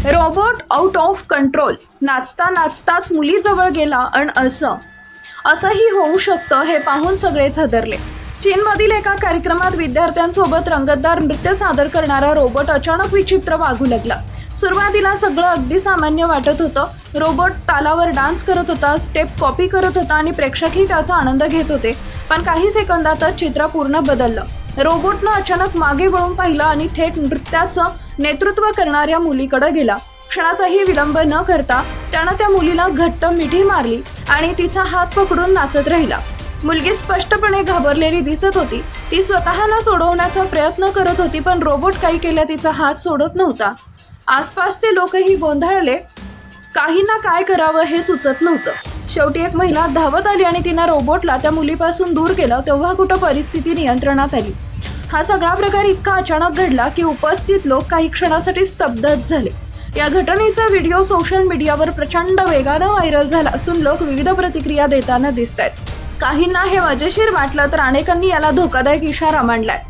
Robot out of control. नाचता नाचताच मुलीजवळ गेला आणि असंही होऊ शकतं हे पाहून सगळेच हादरले. चीनमधील एका कार्यक्रमात विद्यार्थ्यांसोबत रंगतदार नृत्य सादर करणारा रोबोट अचानक विचित्र वागू लागला. सुरुवातीला सगळं अगदी सामान्य वाटत होतं. रोबोट तालावर डान्स करत होता, स्टेप कॉपी करत होता आणि प्रेक्षकही त्याचा आनंद घेत होते. पण काही सेकंदातच चित्र पूर्ण बदललं. रोबोटनं अचानक मागे वळून पाहिलं आणि थेट नृत्याचं नेतृत्व करणाऱ्या मुलीकडे गेला. क्षणाचाही विलंब न करता त्यानं त्या मुलीला घट्ट मिठी मारली आणि तिचा हात पकडून नाचत राहिला. मुलगी स्पष्टपणे घाबरलेली दिसत होती. ती स्वतःला सोडवण्याचा प्रयत्न करत होती, पण रोबोट काही केल्या तिचा हात सोडत नव्हता. आसपासचे लोकही गोंधळले. काहींना काय करावं हे सुचत नव्हतं. शेवटी एक महिला धावत आली आणि तिनं रोबोटला त्या मुलीपासून दूर केलं. तेव्हा कुठं परिस्थिती नियंत्रणात आली. हा सगळा प्रकार इतका अचानक घडला की उपस्थित लोक काही क्षणासाठी स्तब्धच झाले. या घटनेचा व्हिडिओ सोशल मीडियावर प्रचंड वेगानं व्हायरल झाला असून लोक विविध प्रतिक्रिया देताना दिसत आहेत. काहींना हे मजेशीर वाटलं तर अनेकांनी याला धोकादायक इशारा मांडलाय.